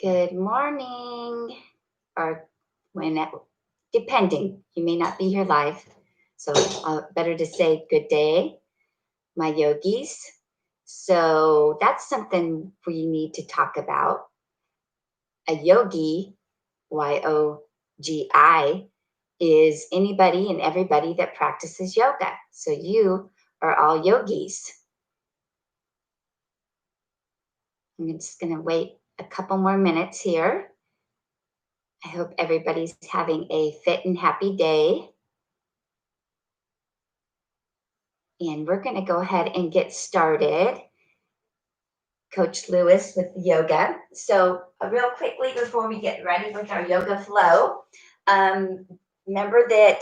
Good morning, or when, depending, you may not be here live. So, better to say good day, my yogis. So, that's something we need to talk about. A yogi, YOGI, is anybody and everybody that practices yoga. So, you are all yogis. I'm just going to wait a couple more minutes here. I hope everybody's having a fit and happy day. And we're going to go ahead and get started. Coach Lewis with yoga. So, real quickly before we get ready with our yoga flow, um, remember that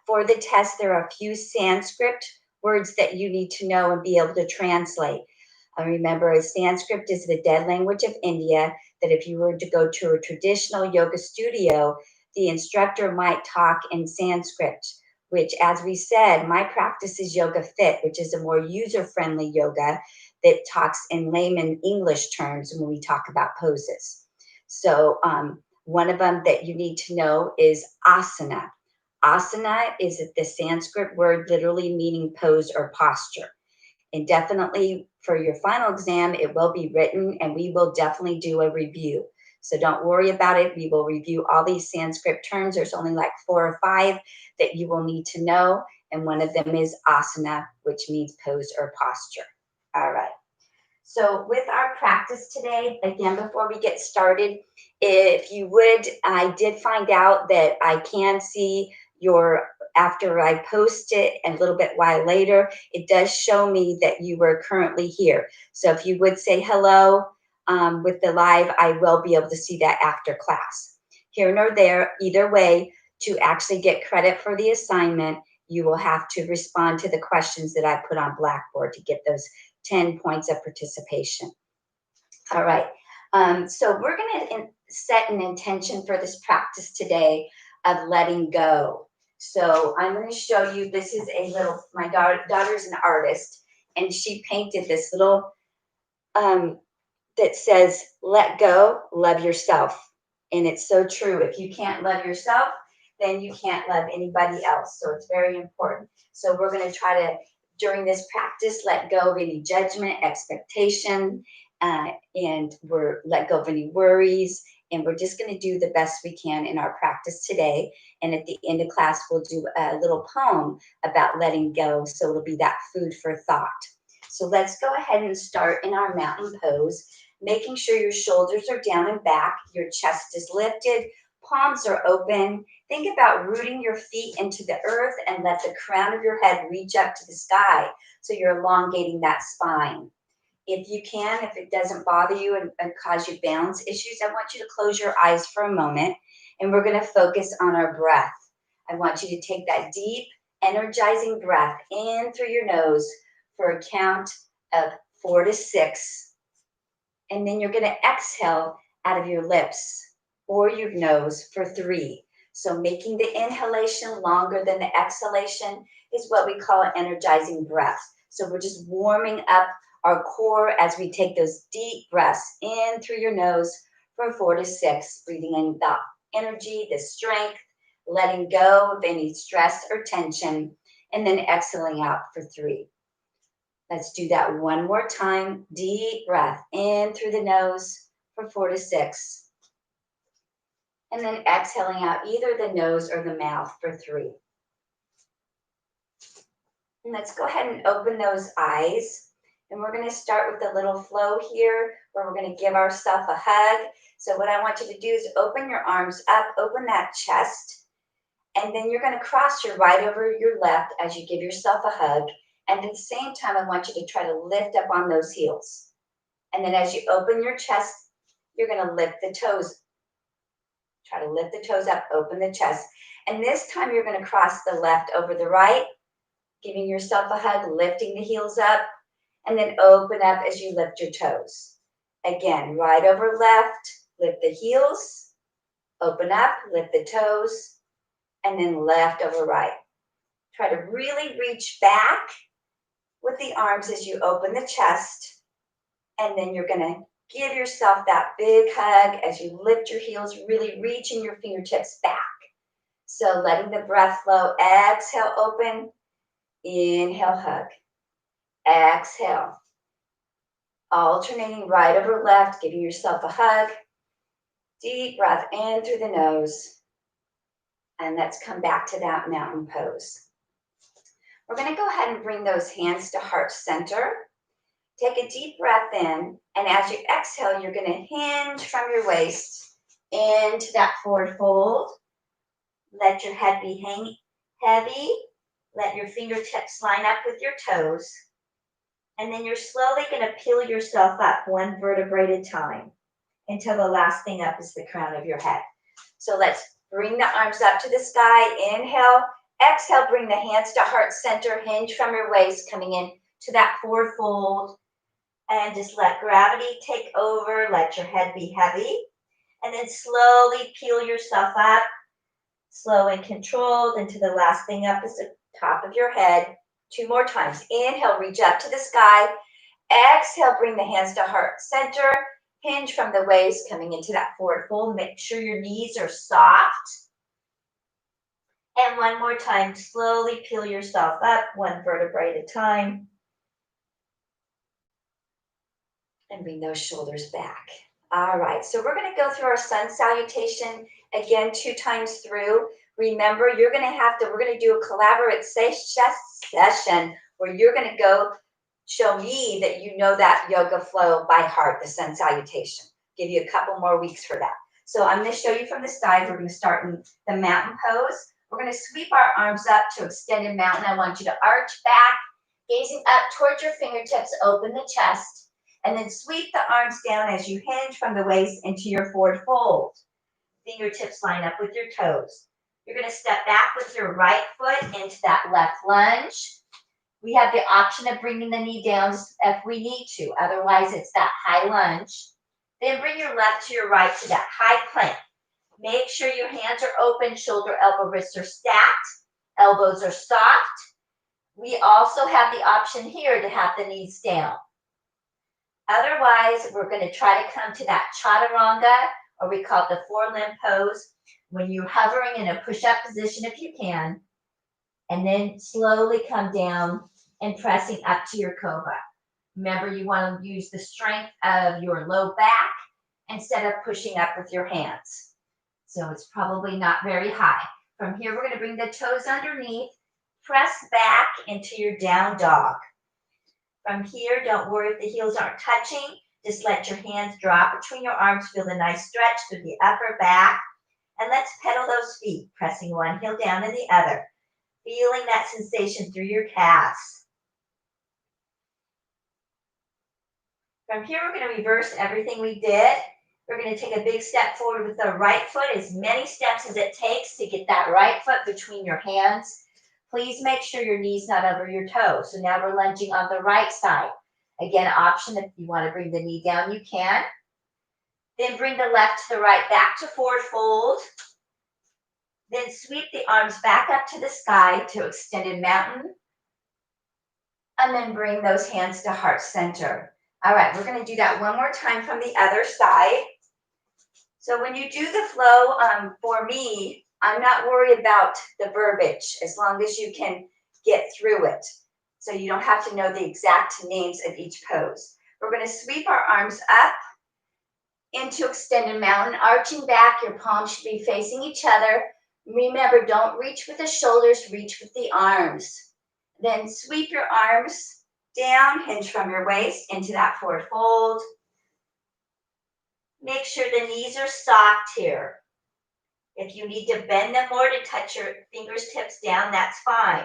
for the test, there are a few Sanskrit words that you need to know and be able to translate. Remember, Sanskrit is the dead language of India, that if you were to go to a traditional yoga studio, the instructor might talk in Sanskrit, which, as we said, my practice is Yoga Fit, which is a more user friendly yoga that talks in layman English terms when we talk about poses. So, one of them that you need to know is asana. Asana is the Sanskrit word literally meaning pose or posture. And definitely for your final exam, it will be written and we will definitely do a review. So don't worry about it. We will review all these Sanskrit terms. There's only like 4 or 5 that you will need to know. And one of them is asana, which means pose or posture. All right. So, with our practice today, again, before we get started, if you would, I did find out that I can see your, after I post it and a little bit while later, it does show me that you were currently here. So, if you would say hello with the live, I will be able to see that after class. Here nor there, either way, to actually get credit for the assignment, you will have to respond to the questions that I put on Blackboard to get those 10 points of participation. All right. So we're going to set an intention for this practice today of letting go. So I'm going to show you, this is a little, my daughter's an artist, and she painted this little um, that says, let go, love yourself. And it's so true. If you can't love yourself, then you can't love anybody else. So it's very important. So we're going to try to, during this practice, let go of any judgment, expectation, and we're let go of any worries. And we're just going to do the best we can in our practice today. And at the end of class, we'll do a little poem about letting go. So it'll be that food for thought. So let's go ahead and start in our mountain pose, making sure your shoulders are down and back, your chest is lifted, palms are open. Think about rooting your feet into the earth and let the crown of your head reach up to the sky. So you're elongating that spine. If you can, if it doesn't bother you and cause you balance issues, I want you to close your eyes for a moment and we're going to focus on our breath. I want you to take that deep, energizing breath in through your nose for a count of 4 to 6. And then you're going to exhale out of your lips or your nose for 3. So making the inhalation longer than the exhalation is what we call an energizing breath. So we're just warming up our core as we take those deep breaths in through your nose for 4 to 6, breathing in the energy, the strength, letting go of any stress or tension, and then exhaling out for 3. Let's do that one more time. Deep breath in through the nose for 4 to 6. And then exhaling out either the nose or the mouth for 3. And let's go ahead and open those eyes. And we're going to start with a little flow here where we're going to give ourselves a hug. So what I want you to do is open your arms up, open that chest. And then you're going to cross your right over your left as you give yourself a hug. And at the same time, I want you to try to lift up on those heels. And then as you open your chest, you're going to lift the toes. Try to lift the toes up, open the chest. And this time you're going to cross the left over the right, giving yourself a hug, lifting the heels up, and then open up as you lift your toes. Again, right over left, lift the heels, open up, lift the toes, and then left over right. Try to really reach back with the arms as you open the chest, and then you're going to Give yourself that big hug as you lift your heels, really reaching your fingertips back. So letting the breath flow. Exhale, open. Inhale, hug. Exhale. Alternating right over left, giving yourself a hug. Deep breath in through the nose. And let's come back to that mountain pose. We're going to go ahead and bring those hands to heart center. Take a deep breath in, and as you exhale, you're going to hinge from your waist into that forward fold. Let your head be hanging heavy. Let your fingertips line up with your toes. And then you're slowly going to peel yourself up one vertebrae at a time until the last thing up is the crown of your head. So let's bring the arms up to the sky. Inhale. Exhale, bring the hands to heart center. Hinge from your waist, coming in to that forward fold. And just let gravity take over. Let your head be heavy. And then slowly peel yourself up. Slow and controlled until the last thing up is the top of your head. 2 more times. Inhale, reach up to the sky. Exhale, bring the hands to heart center. Hinge from the waist, coming into that forward fold. Make sure your knees are soft. And one more time, slowly peel yourself up, one vertebrae at a time. And bring those shoulders back. All right, so we're going to go through our sun salutation again 2 times through. Remember, we're going to do a collaborative session where you're going to go show me that you know that yoga flow by heart, the sun salutation. Give you a couple more weeks for that. So I'm going to show you from the side. We're going to start in the mountain pose. We're going to sweep our arms up to extended mountain. I want you to arch back, gazing up towards your fingertips, open the chest, and then sweep the arms down as you hinge from the waist into your forward fold. Fingertips line up with your toes. You're going to step back with your right foot into that left lunge. We have the option of bringing the knee down if we need to. Otherwise, it's that high lunge. Then bring your left to your right to that high plank. Make sure your hands are open, shoulder, elbow, wrists are stacked, elbows are soft. We also have the option here to have the knees down. Otherwise, we're going to try to come to that chaturanga, or we call it the 4-limb pose, when you're hovering in a push-up position if you can, and then slowly come down and pressing up to your cobra. Remember, you want to use the strength of your low back instead of pushing up with your hands. So it's probably not very high. From here, we're going to bring the toes underneath, press back into your down dog. From here, don't worry if the heels aren't touching. Just let your hands drop between your arms. Feel the nice stretch through the upper back. And let's pedal those feet, pressing one heel down and the other. Feeling that sensation through your calves. From here, we're going to reverse everything we did. We're going to take a big step forward with the right foot, as many steps as it takes to get that right foot between your hands. Please make sure your knee's not over your toes. So now we're lunging on the right side. Again, option if you want to bring the knee down, you can. Then bring the left to the right, back to forward fold. Then sweep the arms back up to the sky to extended mountain. And then bring those hands to heart center. All right, we're going to do that one more time from the other side. So when you do the flow, for me, I'm not worried about the verbiage as long as you can get through it. So you don't have to know the exact names of each pose. We're going to sweep our arms up into extended mountain, arching back. Your palms should be facing each other. Remember, don't reach with the shoulders, reach with the arms. Then sweep your arms down, hinge from your waist into that forward fold. Make sure the knees are soft here. If you need to bend them more to touch your fingertips down, that's fine.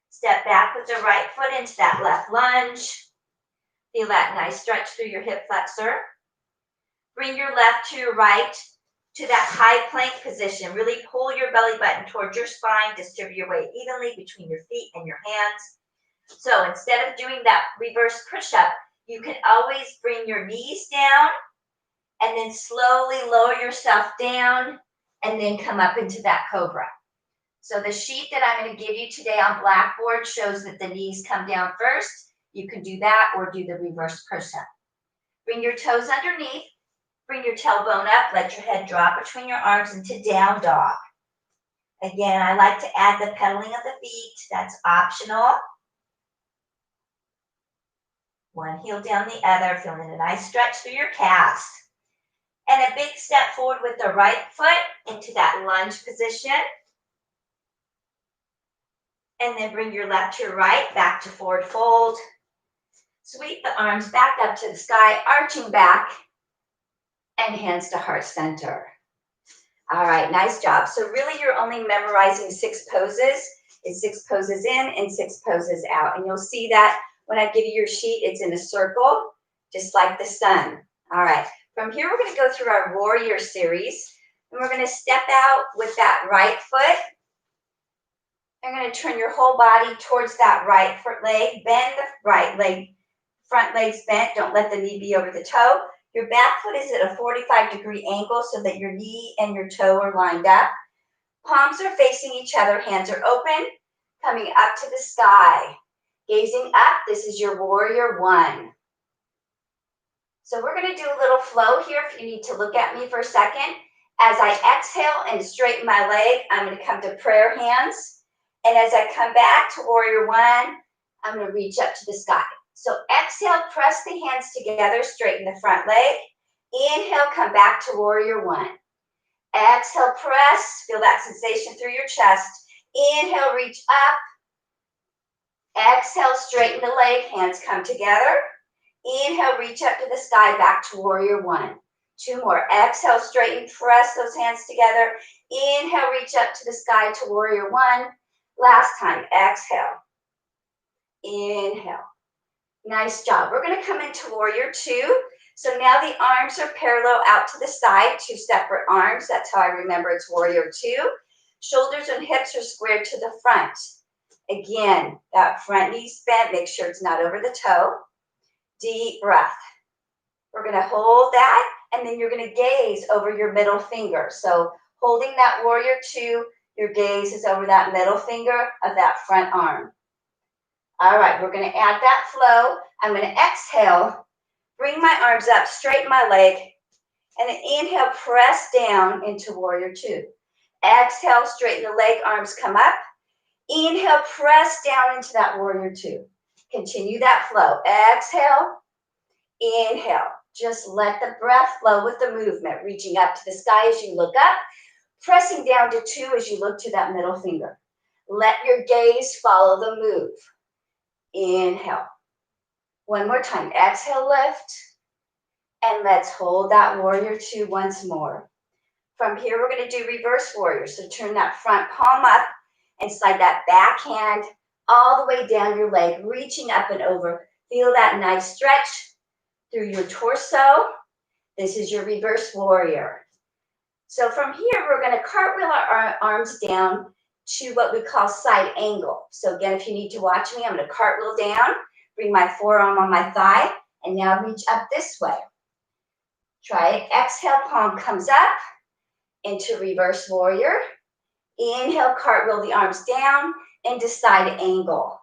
Step back with the right foot into that left lunge. Feel that nice stretch through your hip flexor. Bring your left to your right to that high plank position. Really pull your belly button towards your spine. Distribute your weight evenly between your feet and your hands. So instead of doing that reverse push-up, you can always bring your knees down and then slowly lower yourself down and then come up into that cobra. So the sheet that I'm going to give you today on Blackboard shows that the knees come down first. You can do that or do the reverse push-up. Bring your toes underneath. Bring your tailbone up. Let your head drop between your arms into down dog. Again, I like to add the pedaling of the feet. That's optional. One heel down the other, feeling a nice stretch through your calves. And a big step forward with the right foot into that lunge position. And then bring your left to your right, back to forward fold. Sweep the arms back up to the sky, arching back, and hands to heart center. All right, nice job. So really you're only memorizing 6 poses. It's 6 poses in and 6 poses out. And you'll see that when I give you your sheet, it's in a circle, just like the sun. All right, from here we're gonna go through our warrior series. And we're gonna step out with that right foot. You're gonna turn your whole body towards that right foot leg. Bend the right leg, front leg's bent. Don't let the knee be over the toe. Your back foot is at a 45-degree angle so that your knee and your toe are lined up. Palms are facing each other, hands are open, coming up to the sky. Gazing up, this is your warrior 1. So we're gonna do a little flow here if you need to look at me for a second. As I exhale and straighten my leg, I'm gonna come to prayer hands. And as I come back to warrior 1, I'm gonna reach up to the sky. So exhale, press the hands together, straighten the front leg. Inhale, come back to warrior 1. Exhale, press, feel that sensation through your chest. Inhale, reach up. Exhale, straighten the leg, hands come together. Inhale, reach up to the sky, back to warrior 1. 2 more. Exhale, straighten, press those hands together. Inhale, reach up to the sky to warrior 1. Last time, exhale. Inhale. Nice job. We're going to come into warrior 2. So now the arms are parallel out to the side, 2 separate arms. That's how I remember it's warrior 2. Shoulders and hips are squared to the front. Again, that front knee's bent. Make sure it's not over the toe. Deep breath. We're going to hold that, and then you're going to gaze over your middle finger. So holding that warrior 2, your gaze is over that middle finger of that front arm. All right, we're going to add that flow. I'm going to exhale, bring my arms up, straighten my leg, and then inhale, press down into warrior 2. Exhale, straighten the leg, arms come up. Inhale, press down into that warrior 2. Continue that flow. Exhale, inhale. Just let the breath flow with the movement, reaching up to the sky as you look up, pressing down to 2 as you look to that middle finger. Let your gaze follow the move. Inhale. One more time. Exhale, lift. And let's hold that warrior 2 once more. From here, we're going to do reverse warrior. So turn that front palm up and slide that back hand all the way down your leg, reaching up and over. Feel that nice stretch through your torso. This is your reverse warrior. So from here, we're going to cartwheel our arms down to what we call side angle. So again, if you need to watch me, I'm going to cartwheel down, bring my forearm on my thigh, and now reach up this way. Try it. Exhale, palm comes up into reverse warrior. Inhale, cartwheel the arms down into side angle.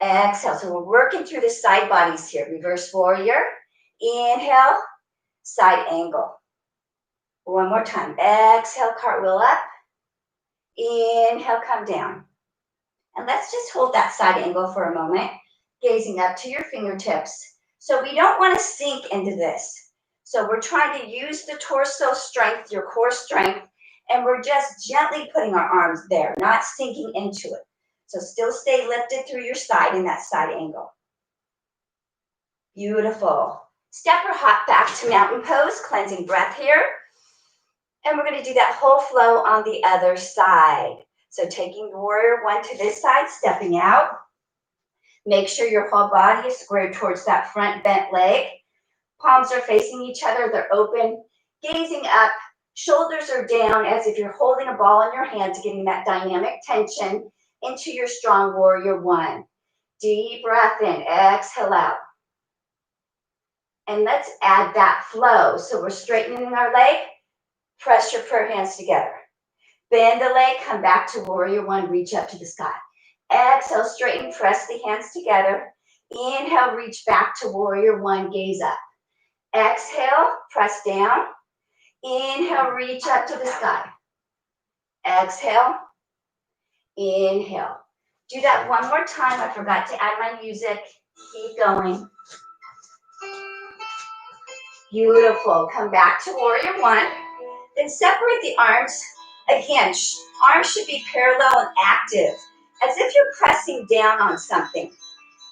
Exhale. So we're working through the side bodies here. Reverse warrior. Inhale, side angle. One more time. Exhale, cartwheel up. Inhale, come down. And let's just hold that side angle for a moment, gazing up to your fingertips. So we don't want to sink into this. So we're trying to use the torso strength, your core strength, and we're just gently putting our arms there, not sinking into it. So still stay lifted through your side in that side angle. Beautiful. Step or hop back to mountain pose, cleansing breath here. And we're going to do that whole flow on the other side. So taking warrior 1 to this side, stepping out. Make sure your whole body is squared towards that front bent leg. Palms are facing each other, they're open. Gazing up, shoulders are down as if you're holding a ball in your hands, getting that dynamic tension into your strong warrior 1. Deep breath in, exhale out. And let's add that flow. So we're straightening our leg. Press your prayer hands together. Bend the leg, come back to warrior 1, reach up to the sky. Exhale, straighten, press the hands together. Inhale, reach back to warrior 1, gaze up. Exhale, press down. Inhale, reach up to the sky. Exhale, inhale. Do that one more time. I forgot to add my music. Keep going. Beautiful. Come back to warrior one. Then separate the arms. Again, arms should be parallel and active, as if you're pressing down on something.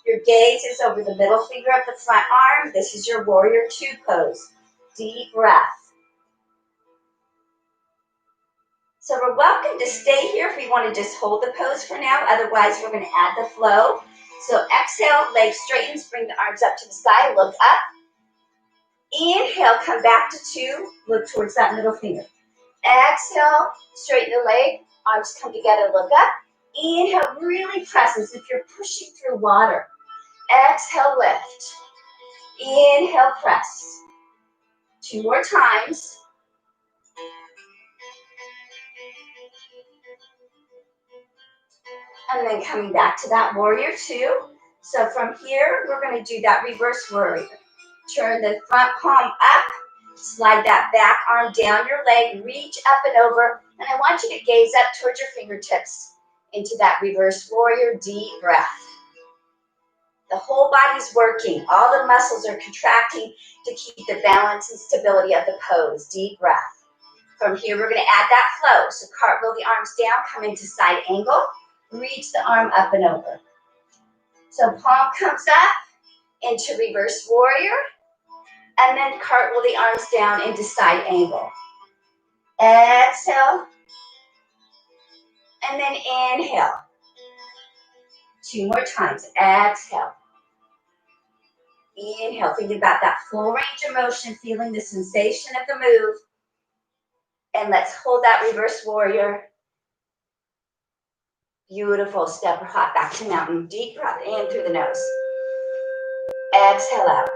Your gaze is over the middle finger of the front arm. This is your warrior two pose. Deep breath. So we're welcome to stay here if we want to just hold the pose for now. Otherwise, we're going to add the flow. So exhale, legs straightens, bring the arms up to the sky, look up. Inhale, come back to two, look towards that middle finger. Exhale, straighten the leg, arms come together, look up. Inhale, really press as if you're pushing through water. Exhale, lift. Inhale, press. Two more times. And then coming back to that warrior two. So from here, we're going to do that reverse warrior. Turn the front palm up, slide that back arm down your leg, reach up and over, and I want you to gaze up towards your fingertips into that reverse warrior, deep breath. The whole body's working. All the muscles are contracting to keep the balance and stability of the pose. Deep breath. From here, we're going to add that flow. So cartwheel the arms down, come into side angle, reach the arm up and over. So palm comes up into reverse warrior, and then cartwheel the arms down into side angle. Exhale, and then inhale. Two more times. Exhale. Inhale, thinking about that full range of motion, feeling the sensation of the move. And let's hold that reverse warrior. Beautiful. Step or hop back to mountain. Deep breath in through the nose. Exhale out.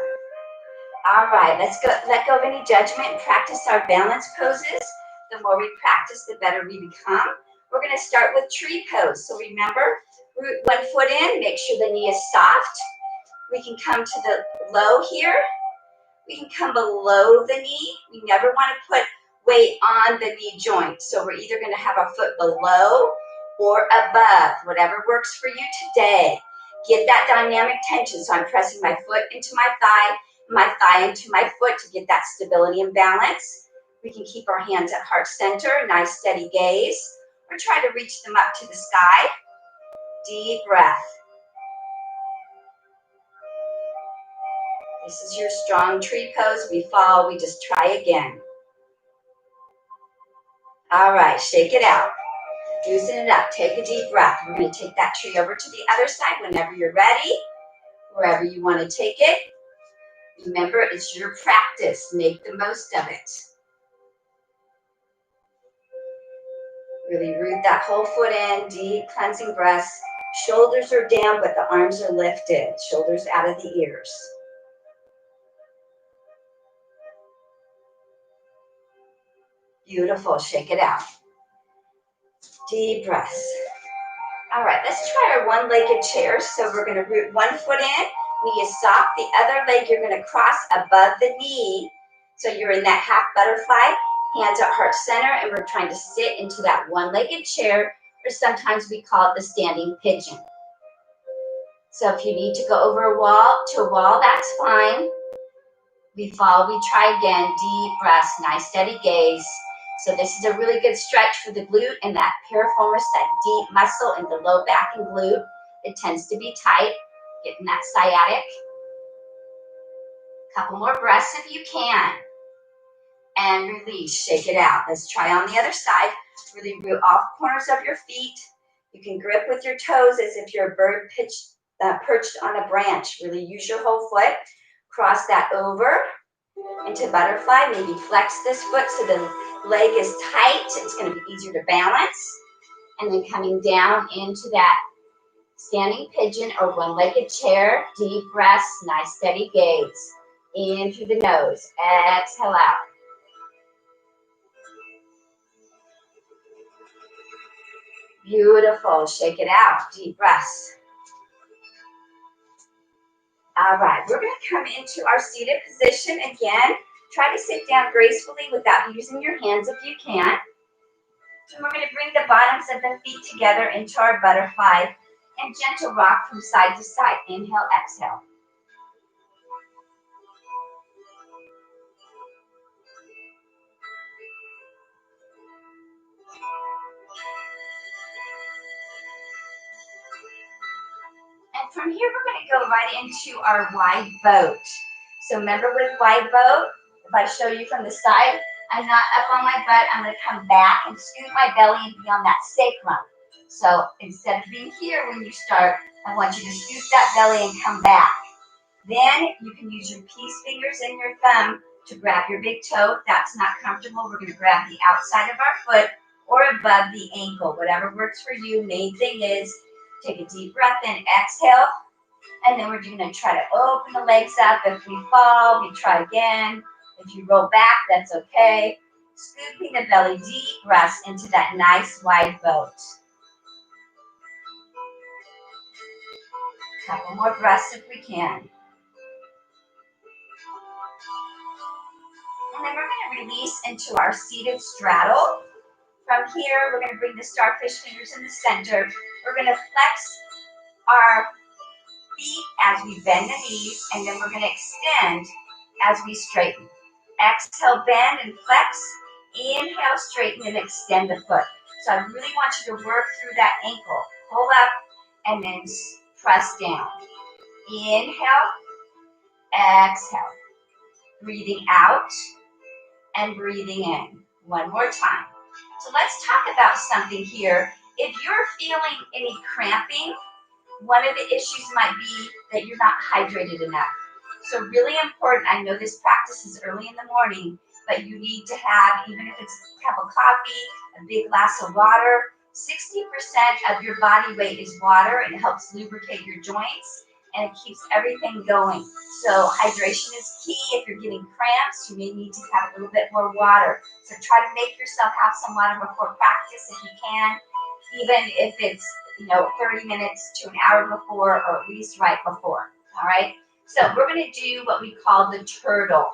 All right, let's go. Let go of any judgment and practice our balance poses. The more we practice, the better we become. We're going to start with tree pose. So remember, root one foot in, make sure the knee is soft. We can come to the low here. We can come below the knee. We never want to put weight on the knee joint. So we're either going to have our foot below or above, whatever works for you today. Get that dynamic tension. So I'm pressing my foot into my thigh into my foot to get that stability and balance. We can keep our hands at heart center, nice steady gaze, or try to reach them up to the sky. Deep breath. This is your strong tree pose. We fall, we just try again. All right, shake it out. Loosen it up, take a deep breath. We're going to take that tree over to the other side whenever you're ready, wherever you want to take it. Remember, it's your practice. Make the most of it. Really root that whole foot in, deep cleansing breaths. Shoulders are down, but the arms are lifted. Shoulders out of the ears. Beautiful, shake it out. Deep breaths. All right, let's try our one-legged chairs. So we're going to root one foot in, knee is soft. The other leg you're going to cross above the knee. So you're in that half butterfly, hands at heart center, and we're trying to sit into that one-legged chair, or sometimes we call it the standing pigeon. So if you need to go over a wall, that's fine. We fall, we try again, deep breaths, nice steady gaze. So this is a really good stretch for the glute and that piriformis, that deep muscle in the low back and glute. It tends to be tight, getting that sciatic. Couple more breaths if you can. And release, shake it out. Let's try on the other side. Really root off corners of your feet. You can grip with your toes as if you're a bird perched on a branch. Really use your whole foot. Cross that over into butterfly. Maybe flex this foot so the leg is tight. It's going to be easier to balance. And then coming down into that standing pigeon or one-legged chair. Deep breaths, nice steady gaze. In through the nose. Exhale out. Beautiful. Shake it out. Deep breaths. All right, we're going to come into our seated position again. Try to sit down gracefully without using your hands if you can. And we're going to bring the bottoms of the feet together into our butterfly and gentle rock from side to side. Inhale, exhale. And from here, we're going to go right into our wide boat. So remember with wide boat, if I show you from the side, I'm not up on my butt. I'm going to come back and scoot my belly and be on that sacrum. So instead of being here when you start, I want you to scoot that belly and come back. Then you can use your peace fingers and your thumb to grab your big toe. If that's not comfortable, we're going to grab the outside of our foot or above the ankle, whatever works for you. Main thing is take a deep breath in, exhale, and then we're going to try to open the legs up. If we fall, we try again. If you roll back, that's okay. Scooping the belly, deep breaths into that nice wide boat. Couple more breaths if we can. And then we're going to release into our seated straddle. From here, we're going to bring the starfish fingers in the center. We're going to flex our feet as we bend the knees, and then we're going to extend as we straighten. Exhale, bend and flex. Inhale, straighten and extend the foot. So I really want you to work through that ankle. Pull up and then press down. Inhale, exhale. Breathing out and breathing in. One more time. So let's talk about something here. If you're feeling any cramping, one of the issues might be that you're not hydrated enough. So really important, I know this practice is early in the morning, but you need to have, even if it's a cup of coffee, a big glass of water, 60% of your body weight is water, and it helps lubricate your joints, and it keeps everything going. So hydration is key. If you're getting cramps, you may need to have a little bit more water. So try to make yourself have some water before practice if you can, even if it's 30 minutes to an hour before, or at least right before. All right. So we're going to do what we call the turtle.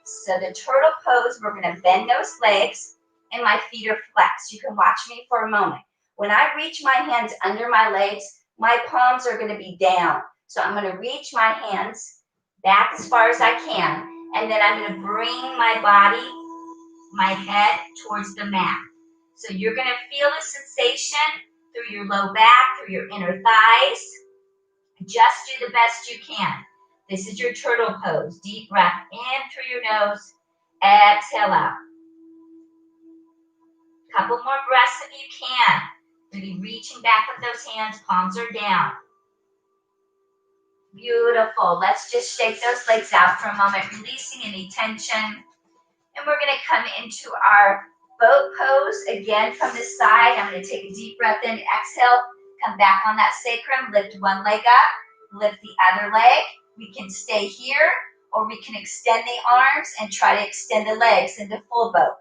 So the turtle pose, we're going to bend those legs and my feet are flexed. You can watch me for a moment. When I reach my hands under my legs, my palms are going to be down. So I'm going to reach my hands back as far as I can, and then I'm going to bring my body, my head towards the mat. So you're going to feel a sensation through your low back, through your inner thighs. Just do the best you can. This is your turtle pose. Deep breath in through your nose. Exhale out. Couple more breaths if you can. Really reaching back with those hands. Palms are down. Beautiful. Let's just shake those legs out for a moment, releasing any tension. And we're going to come into our boat pose again from this side. I'm going to take a deep breath in, exhale, come back on that sacrum, lift one leg up, lift the other leg. We can stay here, or we can extend the arms and try to extend the legs into full boat.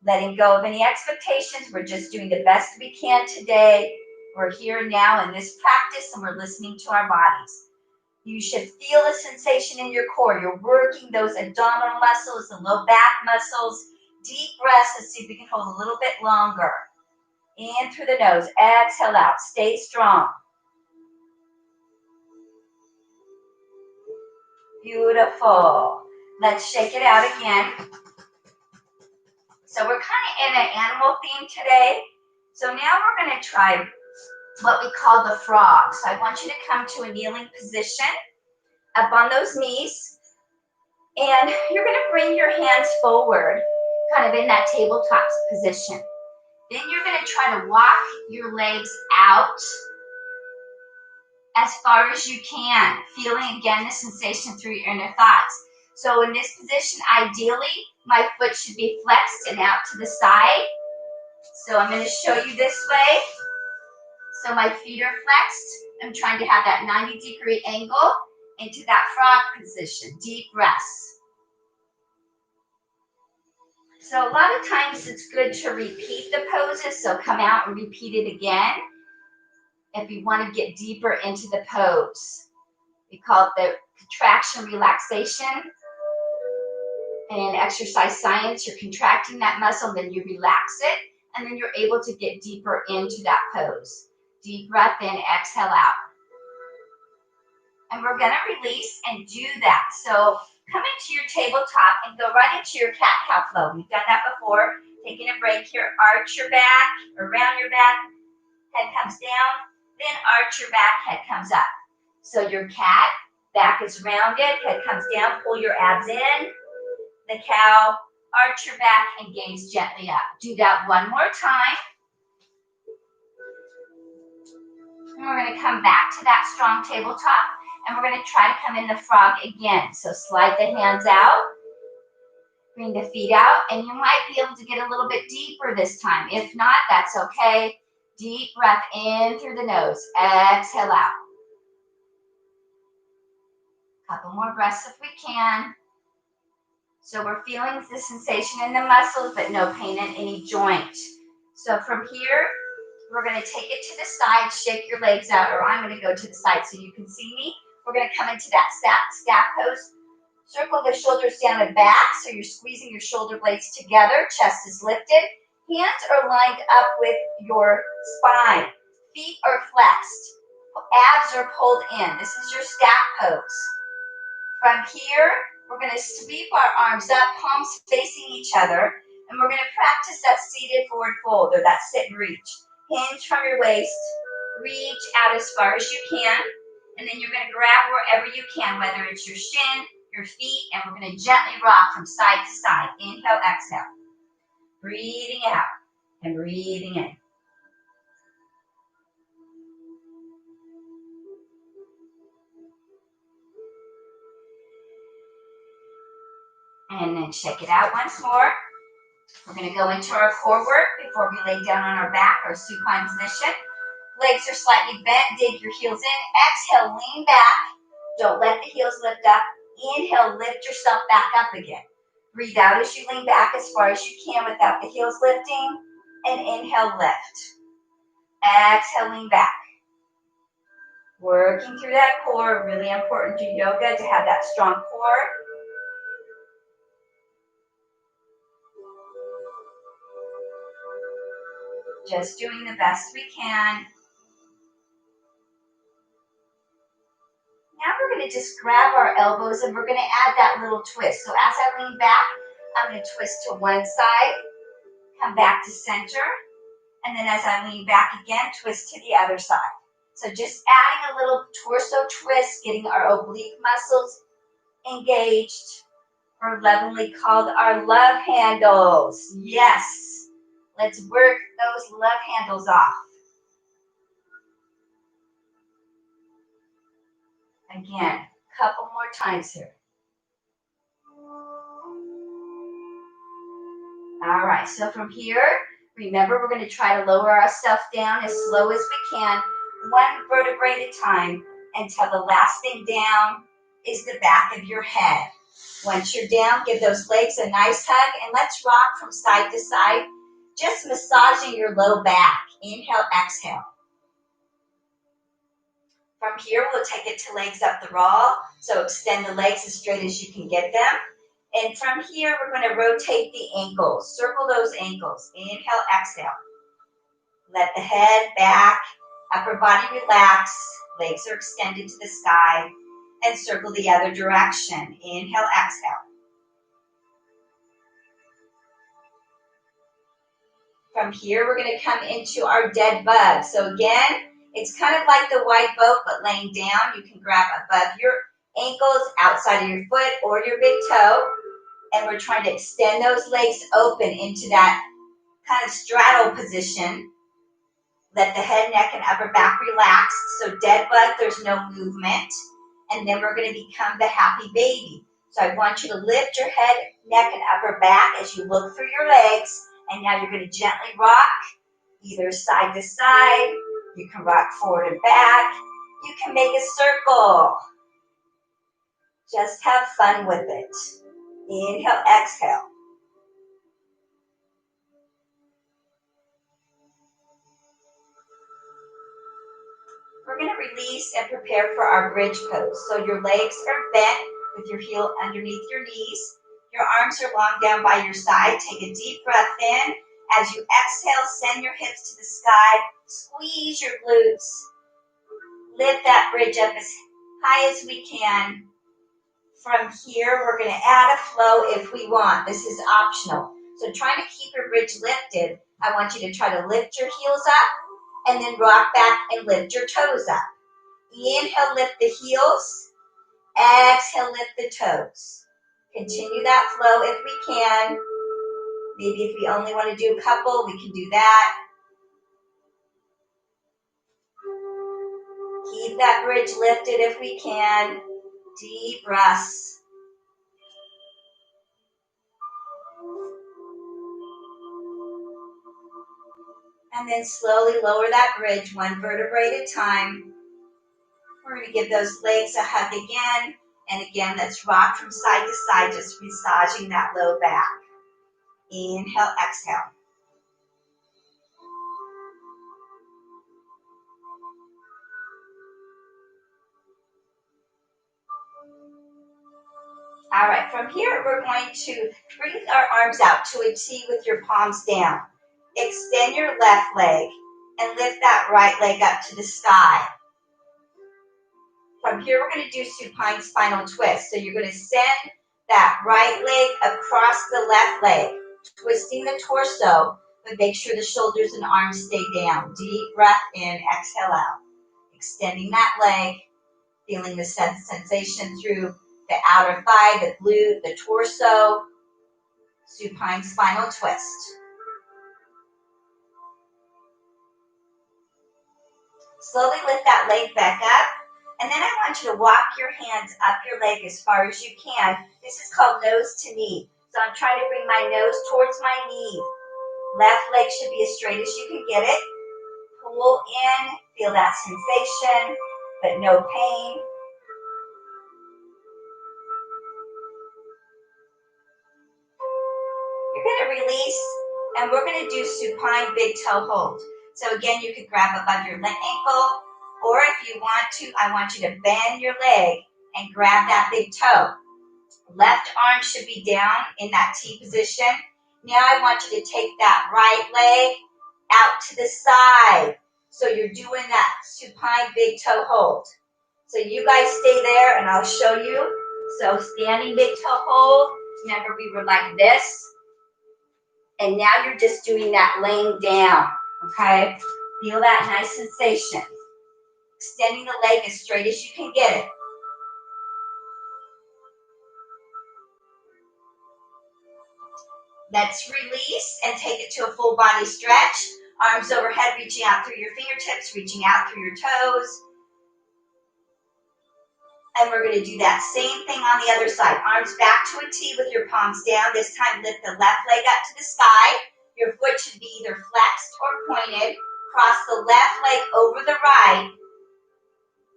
Letting go of any expectations. We're just doing the best we can today. We're here now in this practice, and we're listening to our bodies. You should feel a sensation in your core. You're working those abdominal muscles, the low back muscles. Deep breaths. Let's see if we can hold a little bit longer. In through the nose. Exhale out. Stay strong. Beautiful. Let's shake it out again. So we're kind of in an animal theme today. So now we're going to try what we call the frog. So I want you to come to a kneeling position up on those knees. And you're going to bring your hands forward, kind of in that tabletop position. Then you're going to try to walk your legs out as far as you can, feeling again the sensation through your inner thighs. So in this position, ideally, my foot should be flexed and out to the side. So I'm going to show you this way. So my feet are flexed. I'm trying to have that 90-degree angle into that frog position. Deep breaths. So a lot of times it's good to repeat the poses. So come out and repeat it again if you want to get deeper into the pose. We call it the contraction relaxation. And in exercise science, you're contracting that muscle, then you relax it, and then you're able to get deeper into that pose. Deep breath in, exhale out. And we're gonna release and do that. So come into your tabletop and go right into your cat-cow flow. We've done that before. Taking a break here, arch your back, around your back, head comes down, then arch your back, head comes up. So your cat, back is rounded, head comes down, pull your abs in. The cow, arch your back and gaze gently up. Do that one more time. And we're gonna come back to that strong tabletop and we're gonna try to come in the frog again. So slide the hands out, bring the feet out, and you might be able to get a little bit deeper this time. If not, that's okay. Deep breath in through the nose, exhale out. Couple more breaths if we can. So we're feeling the sensation in the muscles, but no pain in any joint. So from here, we're gonna take it to the side, shake your legs out, or I'm gonna go to the side so you can see me. We're gonna come into that stack pose. Circle the shoulders down and back, so you're squeezing your shoulder blades together, chest is lifted. Hands are lined up with your spine. Feet are flexed. Abs are pulled in. This is your stack pose. From here, we're going to sweep our arms up, palms facing each other, and we're going to practice that seated forward fold, or that sit and reach. Hinge from your waist, reach out as far as you can, and then you're going to grab wherever you can, whether it's your shin, your feet, and we're going to gently rock from side to side. Inhale, exhale. Breathing out and breathing in. And then shake it out once more. We're going to go into our core work before we lay down on our back, our supine position. Legs are slightly bent, dig your heels in. Exhale, lean back. Don't let the heels lift up. Inhale, lift yourself back up again. Breathe out as you lean back as far as you can without the heels lifting. And inhale, lift. Exhale, lean back. Working through that core, really important to yoga to have that strong core. Just doing the best we can. Now we're going to just grab our elbows and we're going to add that little twist. So as I lean back, I'm going to twist to one side, come back to center, and then as I lean back again, twist to the other side. So just adding a little torso twist, getting our oblique muscles engaged, or lovingly called our love handles. Yes. Let's work those love handles off. Again, a couple more times here. All right, so from here, remember we're going to try to lower ourselves down as slow as we can, one vertebrae at a time, until the last thing down is the back of your head. Once you're down, give those legs a nice hug, and let's rock from side to side, just massaging your low back. Inhale, exhale. From here, we'll take it to legs up the raw. So extend the legs as straight as you can get them. And from here, we're going to rotate the ankles. Circle those ankles. Inhale, exhale. Let the head back, upper body relax. Legs are extended to the sky. And circle the other direction. Inhale, exhale. From here, we're going to come into our dead bug. So again, it's kind of like the white boat, but laying down. You can grab above your ankles, outside of your foot, or your big toe. And we're trying to extend those legs open into that kind of straddle position. Let the head, neck, and upper back relax. So dead bug, there's no movement. And then we're going to become the happy baby. So I want you to lift your head, neck, and upper back as you look through your legs. And now you're going to gently rock either side to side. You can rock forward and back. You can make a circle. Just have fun with it. Inhale, exhale. We're going to release and prepare for our bridge pose. So your legs are bent with your heel underneath your knees. Your arms are long down by your side. Take a deep breath in. As you exhale, send your hips to the sky. Squeeze your glutes. Lift that bridge up as high as we can. From here, we're going to add a flow if we want. This is optional. So trying to keep your bridge lifted, I want you to try to lift your heels up and then rock back and lift your toes up. Inhale, lift the heels. Exhale, lift the toes. Continue that flow if we can. Maybe if we only want to do a couple, we can do that. Keep that bridge lifted if we can. Deep breaths. And then slowly lower that bridge one vertebrae at a time. We're going to give those legs a hug again. And again, let's rock from side to side, just massaging that low back. Inhale, exhale. All right, from here, we're going to bring our arms out to a T with your palms down. Extend your left leg and lift that right leg up to the sky. From here, we're going to do supine spinal twist. So you're going to send that right leg across the left leg, twisting the torso, but make sure the shoulders and arms stay down. Deep breath in, exhale out. Extending that leg, feeling the sensation through the outer thigh, the glute, the torso. Supine spinal twist. Slowly lift that leg back up. And then I want you to walk your hands up your leg as far as you can. This is called nose to knee. So I'm trying to bring my nose towards my knee. Left leg should be as straight as you can get it. Pull in, feel that sensation, but no pain. You're going to release, and we're going to do supine big toe hold. So again, you could grab above your ankle, or if you want to, I want you to bend your leg and grab that big toe. Left arm should be down in that T position. Now I want you to take that right leg out to the side. So you're doing that supine big toe hold. So you guys stay there and I'll show you. So standing big toe hold. Remember we were like this. And now you're just doing that laying down. Okay? Feel that nice sensation. Extending the leg as straight as you can get it. Let's release and take it to a full body stretch. Arms overhead, reaching out through your fingertips, reaching out through your toes. And we're going to do that same thing on the other side. Arms back to a T with your palms down. This time lift the left leg up to the sky. Your foot should be either flexed or pointed. Cross the left leg over the right.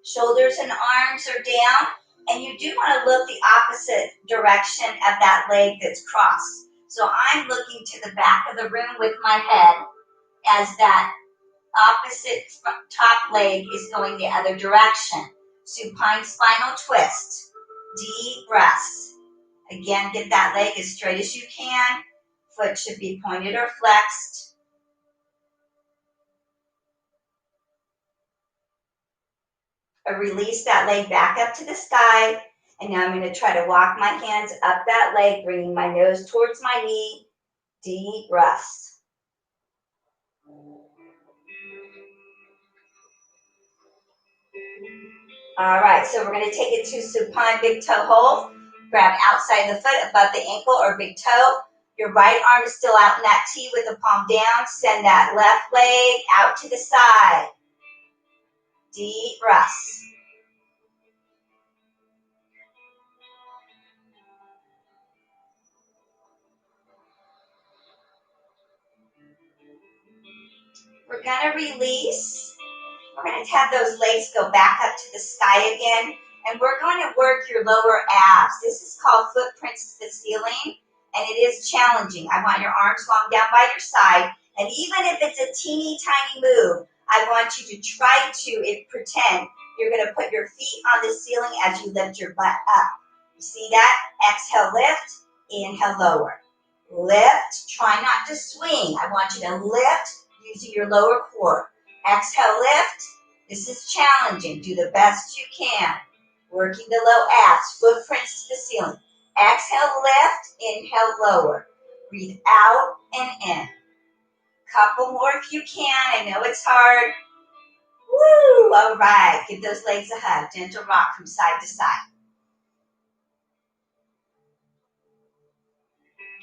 Shoulders and arms are down. And you do want to look the opposite direction of that leg that's crossed. So I'm looking to the back of the room with my head as that opposite top leg is going the other direction. Supine spinal twist. Deep breaths. Again, get that leg as straight as you can. Foot should be pointed or flexed. Release that leg back up to the sky. And now I'm going to try to walk my hands up that leg, bringing my nose towards my knee. Deep breaths. All right, so we're going to take it to supine big toe hold. Grab outside the foot above the ankle or big toe. Your right arm is still out in that T with the palm down. Send that left leg out to the side. Deep breaths. We're going to release. We're going to have those legs go back up to the sky again. And we're going to work your lower abs. This is called footprints to the ceiling. And it is challenging. I want your arms long down by your side. And even if it's a teeny tiny move, I want you to try to pretend you're going to put your feet on the ceiling as you lift your butt up. You see that? Exhale, lift. Inhale, lower. Lift. Try not to swing. I want you to lift using your lower core. Exhale, lift. This is challenging. Do the best you can. Working the low abs, footprints to the ceiling. Exhale, lift. Inhale, lower. Breathe out and in. Couple more if you can. I know it's hard. Woo! All right. Give those legs a hug. Gentle rock from side to side.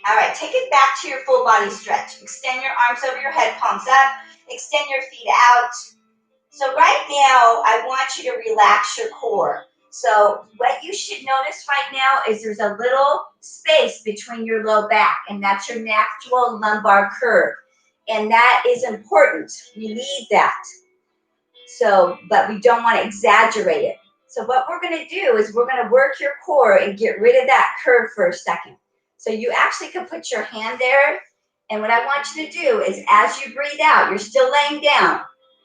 All right. Take it back to your full body stretch. Extend your arms over your head, palms up. Extend your feet out. So right now, I want you to relax your core. So what you should notice right now is there's a little space between your low back, and that's your natural lumbar curve. And that is important. We need that. So, but we don't want to exaggerate it. So what we're going to do is we're going to work your core and get rid of that curve for a second. So you actually can put your hand there. And what I want you to do is as you breathe out, you're still laying down.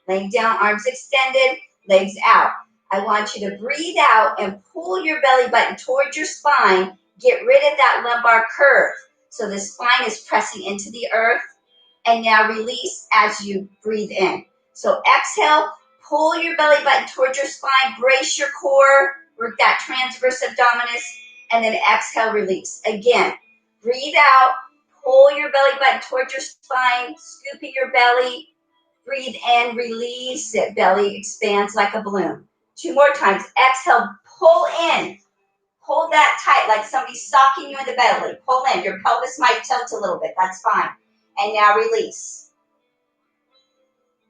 Laying down, arms extended, legs out. I want you to breathe out and pull your belly button towards your spine. Get rid of that lumbar curve. So the spine is pressing into the earth. And now release as you breathe in. So exhale, pull your belly button towards your spine, brace your core, work that transverse abdominis, and then exhale, release. Again, breathe out, pull your belly button towards your spine, scooping your belly, breathe in, release it, belly expands like a balloon. 2 more times, exhale, pull in. Hold that tight like somebody's socking you in the belly. Pull in, your pelvis might tilt a little bit, that's fine. And now release.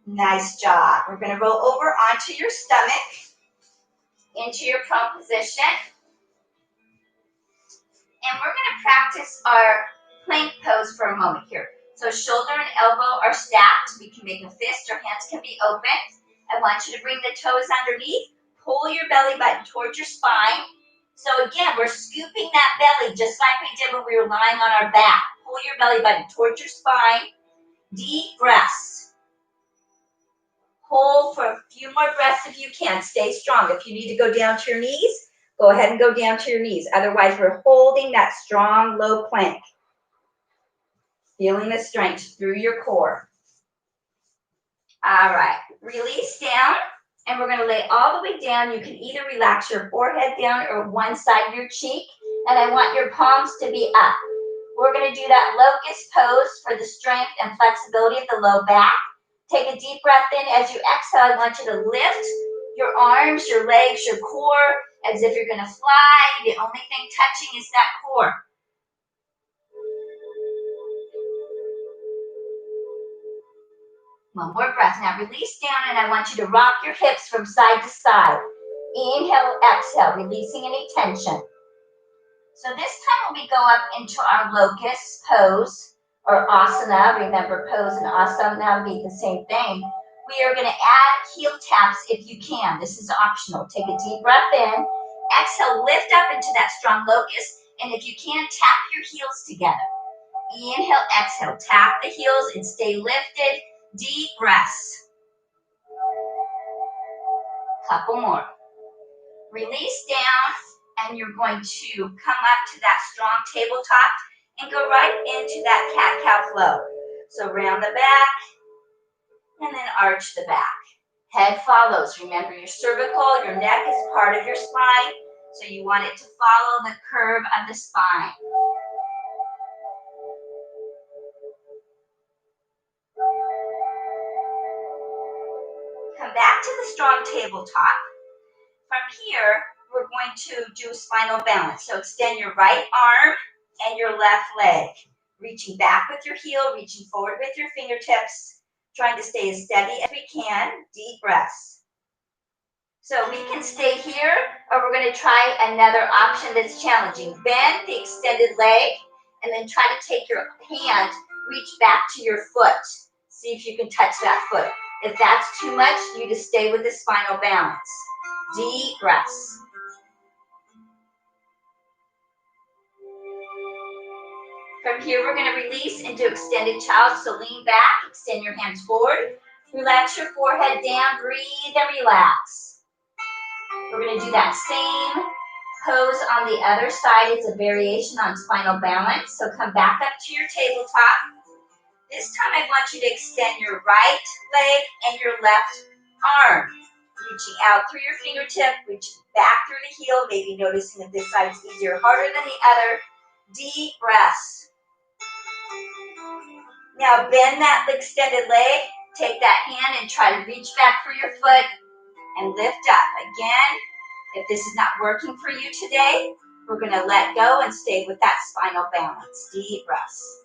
Nice job. We're going to roll over onto your stomach, into your prone position. And we're going to practice our plank pose for a moment here. So shoulder and elbow are stacked. We can make a fist, our hands can be open. I want you to bring the toes underneath. Pull your belly button towards your spine. So again, we're scooping that belly just like we did when we were lying on our back. Pull your belly button towards your spine. Deep breaths. Hold for a few more breaths if you can. Stay strong. If you need to go down to your knees, go ahead and go down to your knees. Otherwise, we're holding that strong, low plank. Feeling the strength through your core. All right. Release down, and we're going to lay all the way down. You can either relax your forehead down or one side of your cheek, and I want your palms to be up. We're going to do that locust pose for the strength and flexibility of the low back. Take a deep breath in. As you exhale, I want you to lift your arms, your legs, your core, as if you're going to fly. The only thing touching is that core. One more breath. Now release down, and I want you to rock your hips from side to side. Inhale, exhale, releasing any tension. So this time when we go up into our locust pose, or asana, remember pose and asana would be the same thing. We are going to add heel taps if you can. This is optional. Take a deep breath in. Exhale, lift up into that strong locust. And if you can, tap your heels together. Inhale, exhale. Tap the heels and stay lifted. Deep breaths. Couple more. Release down, and you're going to come up to that strong tabletop and go right into that cat-cow flow. So round the back, and then arch the back. Head follows. Remember your cervical, your neck is part of your spine, so you want it to follow the curve of the spine. Come back to the strong tabletop. From here, we're going to do spinal balance. So extend your right arm and your left leg. Reaching back with your heel, reaching forward with your fingertips. Trying to stay as steady as we can. Deep breaths. So we can stay here, or we're going to try another option that's challenging. Bend the extended leg, and then try to take your hand, reach back to your foot. See if you can touch that foot. If that's too much, you just stay with the spinal balance. Deep breaths. From here, we're going to release into extended child. So lean back, extend your hands forward. Relax your forehead down, breathe and relax. We're going to do that same pose on the other side. It's a variation on spinal balance. So come back up to your tabletop. This time I want you to extend your right leg and your left arm. Reaching out through your fingertip, reaching back through the heel, maybe noticing if this side is easier or harder than the other. Deep breaths. Now bend that extended leg. Take that hand and try to reach back for your foot and lift up. Again, if this is not working for you today, we're going to let go and stay with that spinal balance. Deep breaths.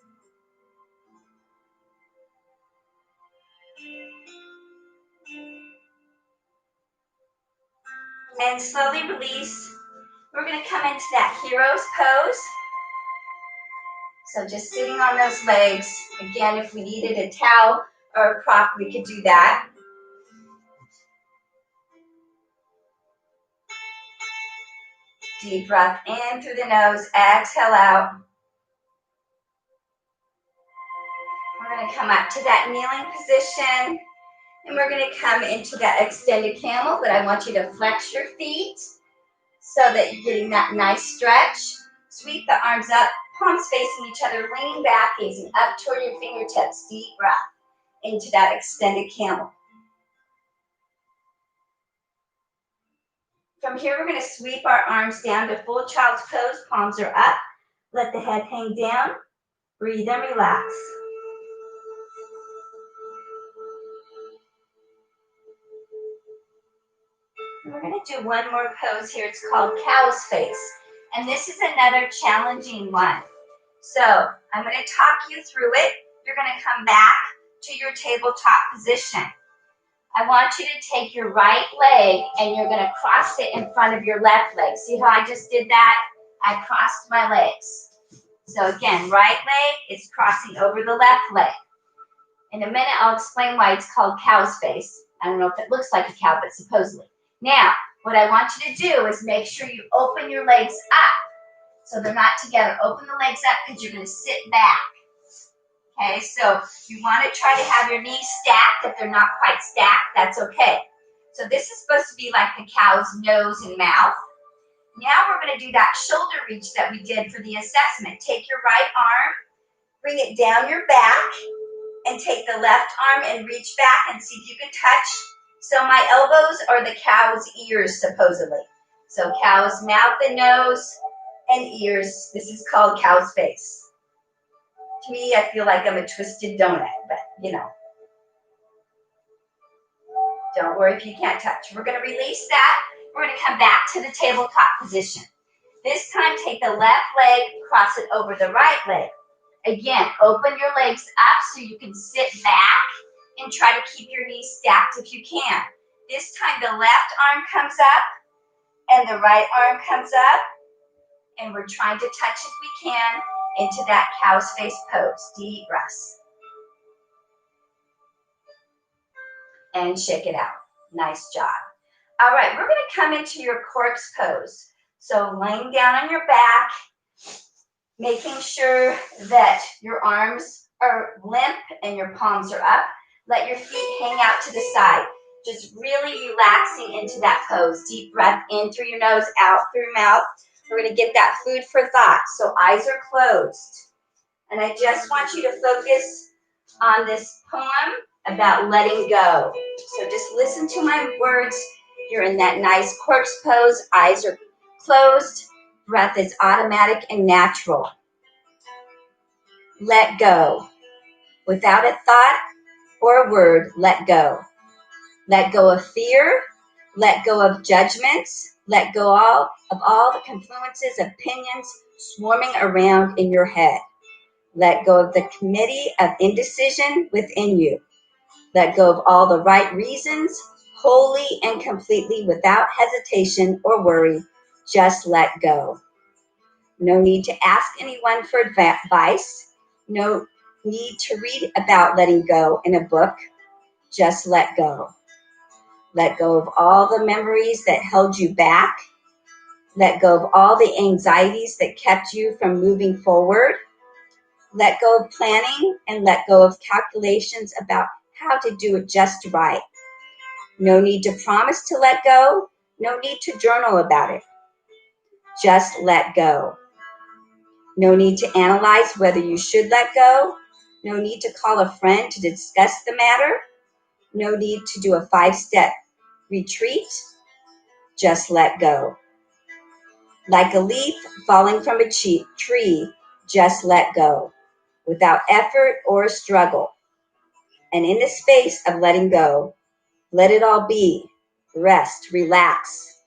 And slowly release. We're going to come into that hero's pose. So just sitting on those legs. Again, if we needed a towel or a prop, we could do that. Deep breath in through the nose, exhale out. We're going to come up to that kneeling position. And we're going to come into that extended camel, but I want you to flex your feet so that you're getting that nice stretch. Sweep the arms up, palms facing each other, leaning back, gazing up toward your fingertips. Deep breath into that extended camel. From here, we're going to sweep our arms down to full child's pose. Palms are up. Let the head hang down. Breathe and relax. And we're going to do one more pose here. It's called cow's face. And this is another challenging one. So I'm going to talk you through it. You're going to come back to your tabletop position. I want you to take your right leg and you're going to cross it in front of your left leg. See how I just did that? I crossed my legs. So again, right leg is crossing over the left leg. In a minute, I'll explain why it's called cow's face. I don't know if it looks like a cow, but supposedly. Now, what I want you to do is make sure you open your legs up so they're not together. Open the legs up because you're going to sit back. Okay, so you want to try to have your knees stacked. If they're not quite stacked, that's okay. So this is supposed to be like the cow's nose and mouth. Now we're going to do that shoulder reach that we did for the assessment. Take your right arm, bring it down your back, and take the left arm and reach back and see if you can touch. So my elbows are the cow's ears, supposedly. So cow's mouth and nose and ears. This is called cow's face. To me, I feel like I'm a twisted donut, but you know. Don't worry if you can't touch. We're going to release that. We're going to come back to the tabletop position. This time, take the left leg, cross it over the right leg. Again, open your legs up so you can sit back and try to keep your knees stacked if you can. This time, the left arm comes up and the right arm comes up. And we're trying to touch if we can into that cow's face pose. Deep breaths. And shake it out. Nice job. All right, we're going to come into your corpse pose. So laying down on your back, making sure that your arms are limp and your palms are up. Let your feet hang out to the side. Just really relaxing into that pose. Deep breath in through your nose, out through your mouth. We're going to get that food for thought. So eyes are closed. And I just want you to focus on this poem about letting go. So just listen to my words. You're in that nice corpse pose. Eyes are closed. Breath is automatic and natural. Let go. Without a thought or a word, let go. Let go of fear. Let go of judgments. Let go of all the confluences of opinions swarming around in your head. Let go of the committee of indecision within you. Let go of all the right reasons, wholly and completely without hesitation or worry. Just let go. No need to ask anyone for advice. No need to read about letting go in a book. Just let go. Let go of all the memories that held you back. Let go of all the anxieties that kept you from moving forward. Let go of planning and let go of calculations about how to do it just right. No need to promise to let go. No need to journal about it. Just let go. No need to analyze whether you should let go. No need to call a friend to discuss the matter. No need to do a 5-step retreat. Just let go. Like a leaf falling from a tree, just let go, without effort or struggle. And in the space of letting go, let it all be. Rest, relax,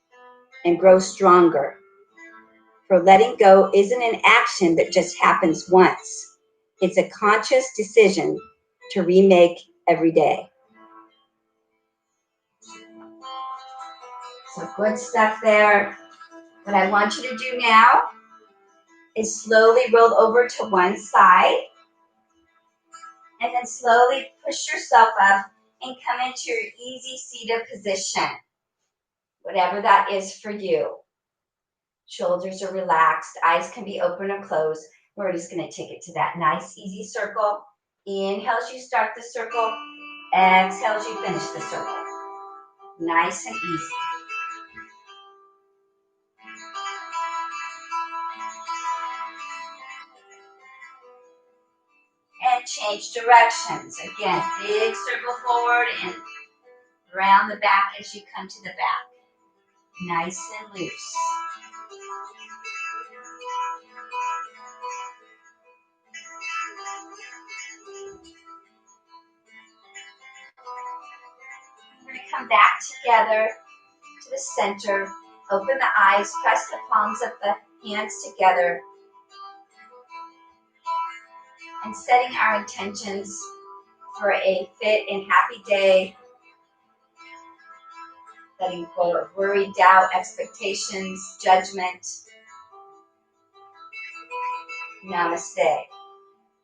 and grow stronger. For letting go isn't an action that just happens once. It's a conscious decision to remake every day. So good stuff there. What I want you to do now is slowly roll over to one side and then slowly push yourself up and come into your easy seated position, whatever that is for you. Shoulders are relaxed, eyes can be open or closed. We're just going to take it to that nice easy circle. Inhale as you start the circle, exhale as you finish the circle. Nice and easy. And change directions. Again, big circle forward and around the back as you come to the back. Nice and loose. We're going to come back together to the center. Open the eyes, press the palms of the hands together. And setting our intentions for a fit and happy day. Letting go of worry, doubt, expectations, judgment. Namaste.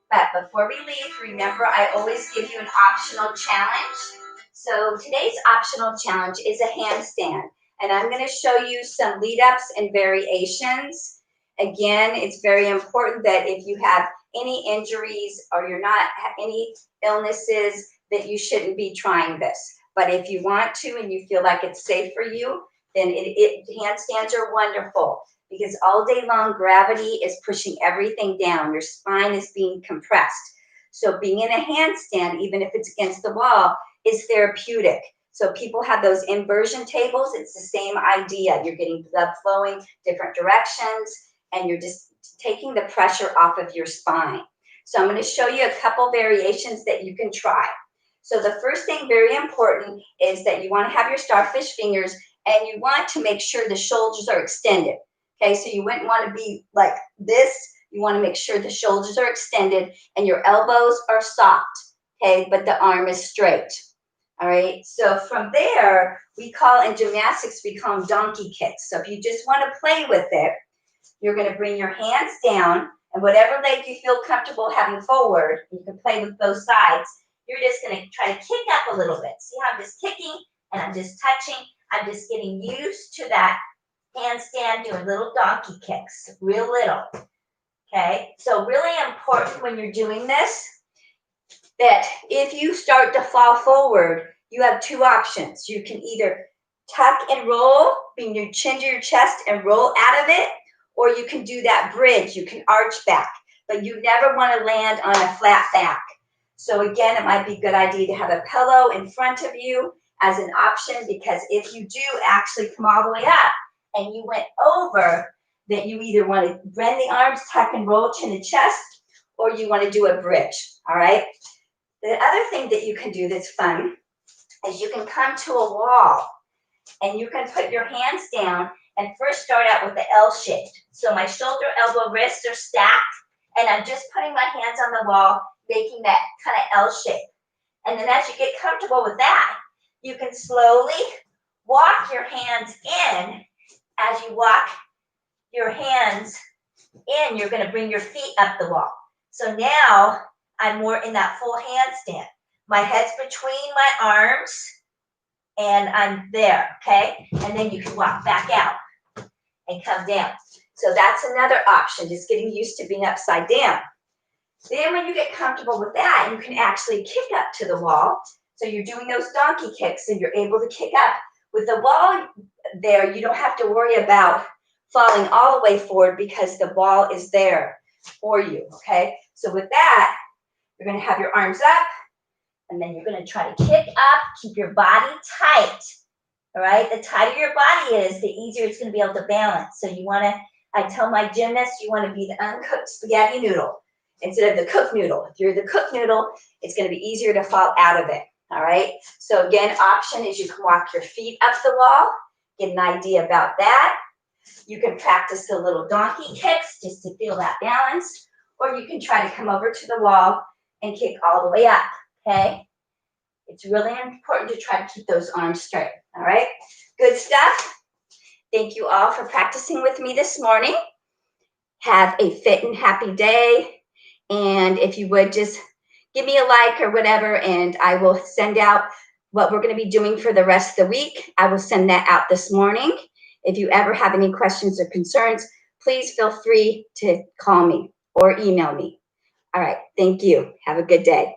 But before we leave, remember I always give you an optional challenge. So today's optional challenge is a handstand. And I'm going to show you some lead-ups and variations. Again, it's very important that if you have any injuries or you're not any illnesses, that you shouldn't be trying this. But if you want to and you feel like it's safe for you, then handstands are wonderful because all day long gravity is pushing everything down. Your spine is being compressed. So being in a handstand, even if it's against the wall, is therapeutic. So people have those inversion tables. It's the same idea. You're getting blood flowing different directions and you're just taking the pressure off of your spine. So I'm going to show you a couple variations that you can try. So the first thing, very important, is that you want to have your starfish fingers and you want to make sure the shoulders are extended. Okay, so you wouldn't want to be like this. You want to make sure the shoulders are extended and your elbows are soft, okay, but the arm is straight. All right, so from there, in gymnastics, we call them donkey kicks. So if you just want to play with it, you're going to bring your hands down and whatever leg you feel comfortable having forward, you can play with both sides. You're just going to try to kick up a little bit. See how I'm just kicking and I'm just touching. I'm just getting used to that handstand, doing little donkey kicks, real little. Okay, so really important when you're doing this, that if you start to fall forward, you have two options. You can either tuck and roll, bring your chin to your chest and roll out of it, or you can do that bridge. You can arch back, but you never want to land on a flat back. So again, it might be a good idea to have a pillow in front of you as an option, because if you do actually come all the way up and you went over, that you either want to bend the arms, tuck and roll, chin to chest, or you want to do a bridge, all right? The other thing that you can do that's fun is you can come to a wall and you can put your hands down and first start out with the L shape. So my shoulder, elbow, wrists are stacked and I'm just putting my hands on the wall, making that kind of L shape. And then as you get comfortable with that, you can slowly walk your hands in. As you walk your hands in, you're going to bring your feet up the wall. So now I'm more in that full handstand. My head's between my arms and I'm there, okay? And then you can walk back out and come down. So that's another option, just getting used to being upside down. Then when you get comfortable with that, you can actually kick up to the wall. So you're doing those donkey kicks and you're able to kick up. With the wall there, you don't have to worry about falling all the way forward because the wall is there for you, okay? So with that, you're gonna have your arms up and then you're gonna try to kick up, keep your body tight, all right? The tighter your body is, the easier it's gonna be able to balance. So you wanna, I tell my gymnasts, you wanna be the uncooked spaghetti noodle instead of the cooked noodle. If you're the cooked noodle, it's gonna be easier to fall out of it, all right? So again, option is you can walk your feet up the wall, get an idea about that. You can practice the little donkey kicks just to feel that balance, or you can try to come over to the wall and kick all the way up, okay? It's really important to try to keep those arms straight, all right? Good stuff. Thank you all for practicing with me this morning. Have a fit and happy day. And if you would just give me a like or whatever, and I will send out what we're going to be doing for the rest of the week. I will send that out this morning. If you ever have any questions or concerns, please feel free to call me or email me. All right. Thank you. Have a good day.